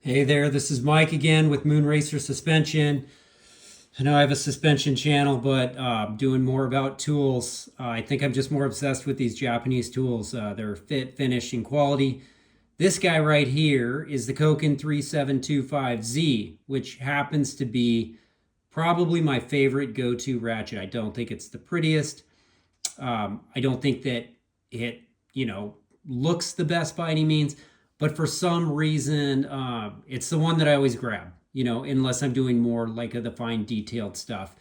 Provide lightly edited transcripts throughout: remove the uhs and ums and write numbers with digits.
Hey there, this is Mike again with Moon Racer Suspension. I know I have a suspension channel, but doing more about tools. I think I'm just more obsessed with these Japanese tools. Their fit, finish, and quality. This guy right here is the Koken 3725Z, which happens to be probably my favorite go-to ratchet. I don't think it's the prettiest. I don't think that it, looks the best by any means, but for some reason, it's the one that I always grab, unless I'm doing more like the fine detailed stuff.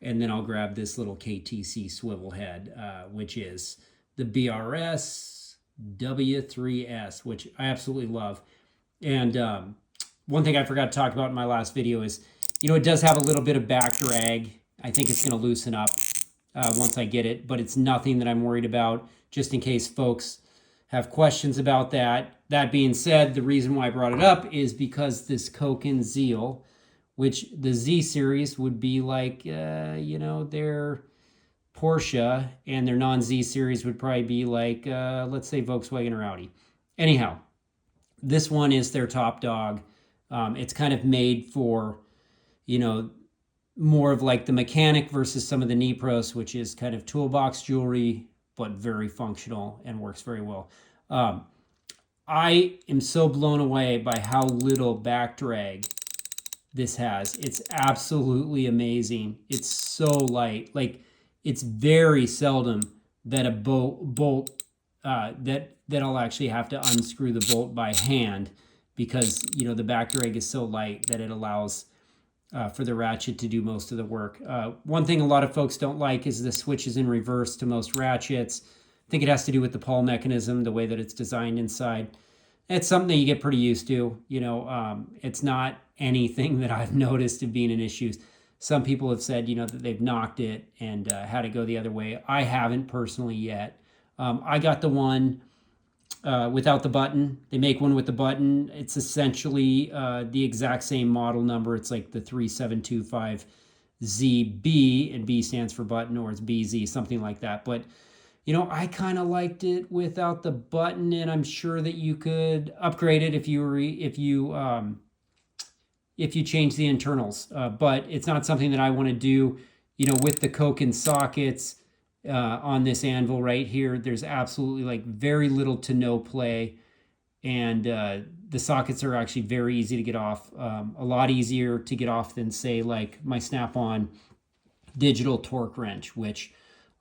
And then I'll grab this little KTC swivel head, which is the BRS W3S, which I absolutely love. And one thing I forgot to talk about in my last video is, it does have a little bit of back drag. I think it's going to loosen up once I get it, but it's nothing that I'm worried about, just in case folks have questions about that. That being said, the reason why I brought it up is because this Koken Zeal, which the Z series would be like, their Porsche, and their non-Z series would probably be like, let's say Volkswagen or Audi. Anyhow, this one is their top dog. It's kind of made for, you know, more of like the mechanic versus some of the knee pros, which is kind of toolbox jewelry, but very functional and works very well. I am so blown away by how little back drag this has. It's absolutely amazing. It's so light. Like, it's very seldom that a bolt that I'll actually have to unscrew the bolt by hand, because the back drag is so light that it allows for the ratchet to do most of the work. One thing a lot of folks don't like is the switch is in reverse to most ratchets. I think it has to do with the pawl mechanism, the way that it's designed inside. It's something that you get pretty used to. It's not anything that I've noticed of being an issue. Some people have said, that they've knocked it and had it go the other way. I haven't personally yet. I got the one without the button. They make one with the button. It's essentially the exact same model number. It's like the 3725ZB, and B stands for button, or it's BZ, something like that. But I kind of liked it without the button, and I'm sure that you could upgrade it if you change the internals. But it's not something that I want to do. With the Koken sockets on this anvil right here, there's absolutely like very little to no play, and the sockets are actually very easy to get off. A lot easier to get off than, say, like my Snap-on digital torque wrench, which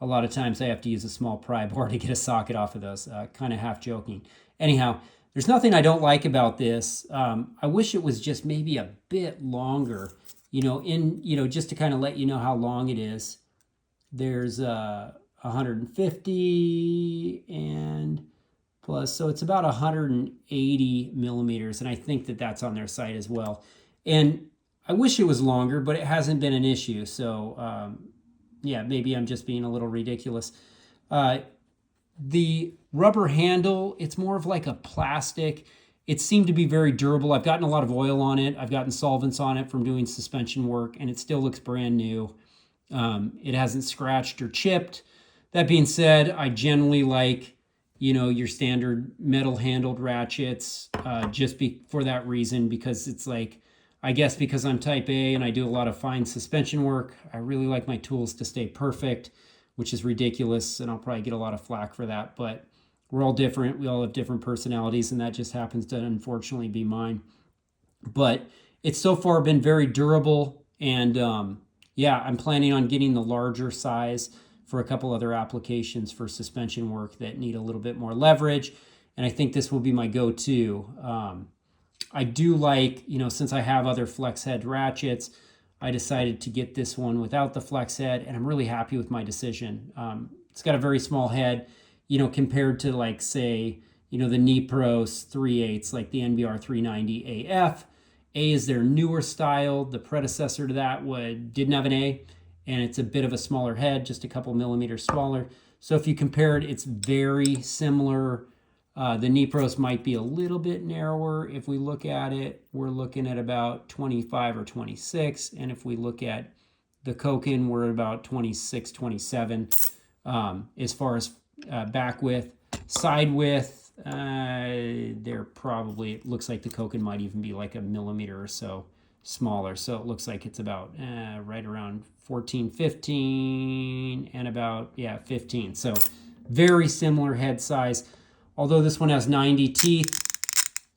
a lot of times I have to use a small pry bar to get a socket off of those, kind of half joking. Anyhow, there's nothing I don't like about this. I wish it was just maybe a bit longer, just to kind of let you know how long it is. There's 150 and plus, so it's about 180 millimeters, and I think that that's on their site as well. And I wish it was longer, but it hasn't been an issue, so yeah, maybe I'm just being a little ridiculous. The rubber handle, it's more of like a plastic. It seemed to be very durable. I've gotten a lot of oil on it. I've gotten solvents on it from doing suspension work, and it still looks brand new. It hasn't scratched or chipped. That being said, I generally like, your standard metal handled ratchets, for that reason, because it's like, I guess because I'm type A and I do a lot of fine suspension work, I really like my tools to stay perfect, which is ridiculous, and I'll probably get a lot of flack for that, but we're all different. We all have different personalities, and that just happens to unfortunately be mine. But it's so far been very durable, and yeah, I'm planning on getting the larger size for a couple other applications for suspension work that need a little bit more leverage, and I think this will be my go-to. I do like, since I have other flex head ratchets, I decided to get this one without the flex head, and I'm really happy with my decision. It's got a very small head, compared to, like, say, the Nipros 3/8, like the NBR 390 AF. A is their newer style. The predecessor to that didn't have an A, and it's a bit of a smaller head, just a couple millimeters smaller. So if you compare it, it's very similar. The Nipros might be a little bit narrower. If we look at it, we're looking at about 25 or 26. And if we look at the Koken, we're at about 26, 27 as far as back width. Side width, they're probably, it looks like the Koken might even be like a millimeter or so smaller. So it looks like it's about right around 14, 15 and about, yeah, 15. So very similar head size. Although this one has 90 teeth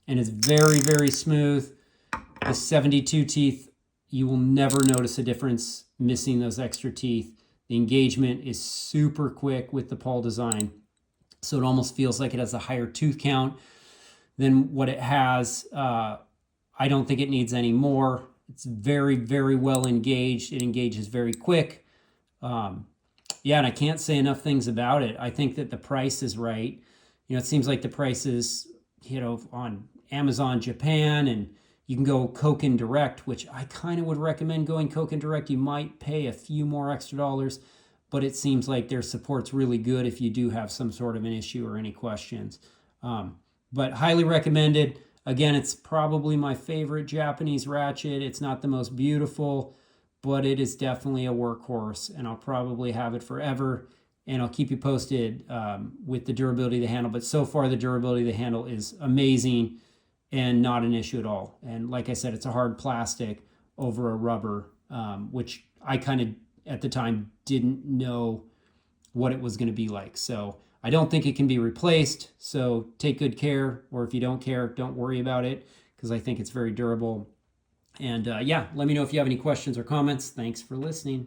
and is very, very smooth, the 72 teeth, you will never notice a difference missing those extra teeth. The engagement is super quick with the pawl design. So it almost feels like it has a higher tooth count than what it has. I don't think it needs any more. It's very, very well engaged. It engages very quick. Yeah, and I can't say enough things about it. I think that the price is right. You know, it seems like the price is, you know, on Amazon Japan, and you can go Koken Direct, which I kind of would recommend going Koken Direct. You might pay a few more extra dollars, but it seems like their support's really good if you do have some sort of an issue or any questions. But highly recommended. Again, it's probably my favorite Japanese ratchet. It's not the most beautiful, but it is definitely a workhorse, and I'll probably have it forever. And I'll keep you posted with the durability of the handle. But so far, the durability of the handle is amazing and not an issue at all. And like I said, it's a hard plastic over a rubber, which I kind of, at the time, didn't know what it was going to be like. So I don't think it can be replaced. So take good care, or if you don't care, don't worry about it, because I think it's very durable. And yeah, let me know if you have any questions or comments. Thanks for listening.